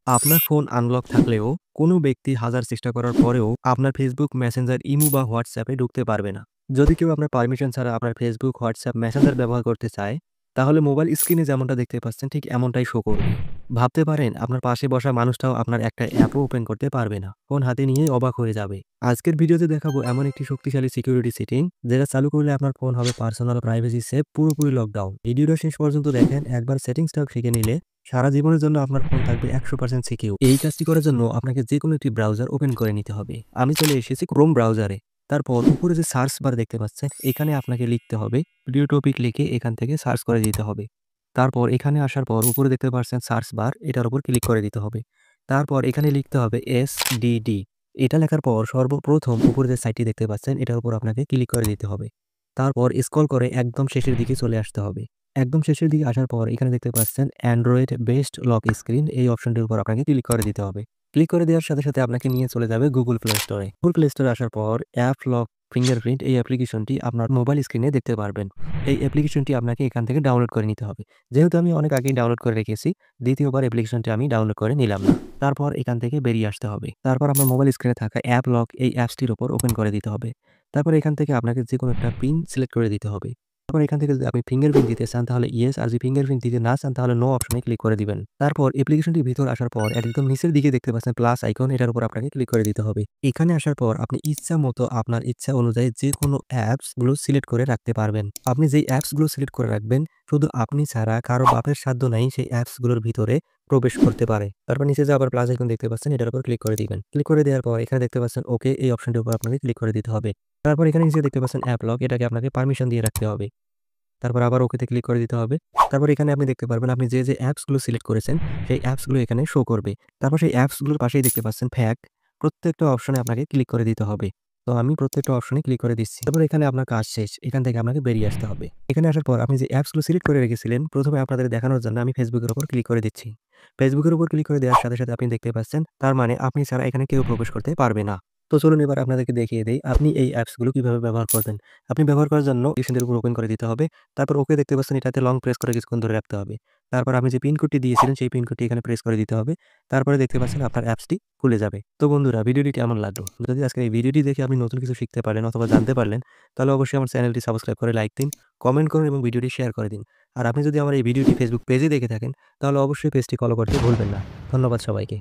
আপনার phone unlock থাকলেও কোনো ব্যক্তি হাজার চেষ্টা করার পরেও আপনার ফেসবুক, মেসেঞ্জার, ইমো বা হোয়াটসঅ্যাপে ঢুকতে পারবে না। যদি কেউ আপনার পারমিশন ছাড়া আপনার ফেসবুক, হোয়াটসঅ্যাপ, মেসেঞ্জার ব্যবহার করতে চায়, তাহলে মোবাইল স্ক্রিনে যেমনটা দেখতে পাচ্ছেন ঠিক এমনটাই শো করবে। ভাবতে পারেন আপনার পাশে বসা মানুষটাও আপনার একটা অ্যাপও ওপেন করতে পারবে না। ফোন হাতে নিয়েই অবাক হয়ে যাবে। আজকের ভিডিওতে দেখাবো এমন একটি শক্তিশালী সিকিউরিটি সেটিং যেটা চালু করলে আপনার ফোন হবে পার্সোনাল প্রাইভেসি সেভ, পুরোপুরি লকডাউন। ভিডিওটা শেষ পর্যন্ত দেখেন। একবার সেটিংসটাও শিখে নিলে সারা জীবনের জন্য আপনার ফোন থাকবে 100% সিকিউর। এই কাজটি করার জন্য আপনাকে যে কোনো একটি ব্রাউজার ওপেন করে নিতে হবে। আমি চলে এসেছি ক্রোম ব্রাউজারে। তারপর উপরে যে সার্চ বার দেখতে পাচ্ছেন, এখানে আপনাকে লিখতে হবে ভিডিও টপিক, লিখে এখান থেকে সার্চ করে দিতে হবে। তারপর এখানে আসার পর উপরে দেখতে পাচ্ছেন সার্চ বার, এটার উপর ক্লিক করে দিতে হবে। তারপর এখানে লিখতে হবে SDD। এটা লেখার পর সর্বপ্রথম উপরে যে সাইটটি দেখতে পাচ্ছেন, এটার উপর আপনাকে ক্লিক করে দিতে হবে। তারপর স্ক্রল করে একদম শেষের দিকে চলে আসতে হবে। একদম শেষের দিকে আসার পর এখানে দেখতে পাচ্ছেন অ্যান্ড্রয়েড বেসড লক স্ক্রিন, এই অপশনটির উপর আপনাকে ক্লিক করে দিতে হবে। ক্লিক করে দেওয়ার সাথে সাথে আপনাকে নিয়ে চলে যাবে গুগল প্লে স্টোরে। গুগল প্লে স্টোরে আসার পর অ্যাপ লক ফিঙ্গারপ্রিন্ট, এই অ্যাপ্লিকেশনটি আপনার মোবাইল স্ক্রিনে দেখতে পারবেন। এই অ্যাপ্লিকেশনটি আপনাকে এখান থেকে ডাউনলোড করে নিতে হবে। যেহেতু আমি অনেক আগেই ডাউনলোড করে রেখেছি, দ্বিতীয়বার অ্যাপ্লিকেশনটি আমি ডাউনলোড করে নিলাম না। তারপর এখান থেকে বেরিয়ে আসতে হবে। তারপর আপনার মোবাইল স্ক্রিনে থাকা অ্যাপ লক, এই অ্যাপসটির উপর ওপেন করে দিতে হবে। তারপর এখান থেকে আপনাকে যে কোনো একটা পিন সিলেক্ট করে দিতে হবে। তারপর এখান থেকে যদি আপনি ফিঙ্গারপ্রিন্ট দিতে চান তাহলে ইয়েস, আর যদি ফিঙ্গারপ্রিন্ট দিতে না চান তাহলে নো অপশনে ক্লিক করে দিবেন। তারপর অ্যাপ্লিকেশনটির ভিতর আসার পর একদম নিচের দিকে দেখতে পাচ্ছেন প্লাস আইকন, এটার উপর আপনাকে ক্লিক করে দিতে হবে। এখানে আসার পর আপনি ইচ্ছা মতো আপনার ইচ্ছা অনুযায়ী যে কোনো অ্যাপস গুলো সিলেক্ট করে রাখতে পারবেন। আপনি যেই অ্যাপস গুলো সিলেক্ট করে রাখবেন, শুধু আপনি ছাড়া কারো বাপের সাধ্য নাই সেই অ্যাপস গুলোর ভিতরে প্রবেশ করতে পারে। তারপর নিচে যে আবার প্লাস আইকন দেখতে পাচ্ছেন, এটার উপর ক্লিক করে দিবেন। ক্লিক করে দেওয়ার পর এখানে দেখতে পাচ্ছেন ওকে, এই অপশনটির উপর আপনাকে ক্লিক করে দিতে হবে। তারপর এখানে নিচে দেখতে পাচ্ছেন অ্যাপ লক, এটাকে আপনাকে পারমিশন দিয়ে রাখতে হবে। তারপর আবার ওকেতে ক্লিক করে দিতে হবে। তারপর এখানে আপনি দেখতে পারবেন আপনি যে অ্যাপসগুলো সিলেক্ট করেছেন, সেই অ্যাপসগুলো এখানে শো করবে। তারপর সেই অ্যাপসগুলোর পাশেই দেখতে পাচ্ছেন ফ্যাক, প্রত্যেকটা অপশনে আপনাকে ক্লিক করে দিতে হবে। তো আমি প্রত্যেকটা অপশনে ক্লিক করে দিচ্ছি। তারপর এখানে আপনার কাজ শেষ। এখান থেকে আপনাকে বেরিয়ে আসতে হবে। এখানে আসার পর আপনি যে অ্যাপসগুলো সিলেক্ট করে রেখেছিলেন, প্রথমে আপনাদের দেখানোর জন্য আমি ফেসবুকের উপর ক্লিক করে দিচ্ছি। ফেসবুকের উপর ক্লিক করে দেওয়ার সাথে সাথে আপনি দেখতে পাচ্ছেন, তার মানে আপনি ছাড়া এখানে কেউ প্রবেশ করতে পারবে না। তো চলুন এবার আপনাদেরকে দেখিয়ে দেই আপনি এই অ্যাপসগুলো কিভাবে ব্যবহার করবেন। আপনি ব্যবহার করার জন্য এর উপর ওপেন করে দিতে হবে। তারপর ওকে দেখতে পাচ্ছেন, এটাতে লং প্রেস করে কিছুক্ষণ ধরে রাখতে হবে। তারপর আপনি যে পিন কোডটি দিয়েছিলেন সেই পিন কোডটি এখানে প্রেস করে দিতে হবে। তারপরে দেখতে পাচ্ছেন আপনার অ্যাপসটি খুলে যাবে। তো বন্ধুরা, ভিডিওটি কেমন লাগলো? যদি আজকের এই ভিডিওটি দেখে আপনি নতুন কিছু শিখতে পারলেন অথবা জানতে পারলেন, তাহলে অবশ্যই আমার চ্যানেলটি সাবস্ক্রাইব করে লাইক দিন, কমেন্ট করুন এবং ভিডিওটি শেয়ার করে দিন। আর আপনি যদি আমার এই ভিডিওটি ফেসবুক পেজে দেখে থাকেন, তাহলে অবশ্যই পেজটি ফলো করতে ভুলবেন না। ধন্যবাদ সবাইকে।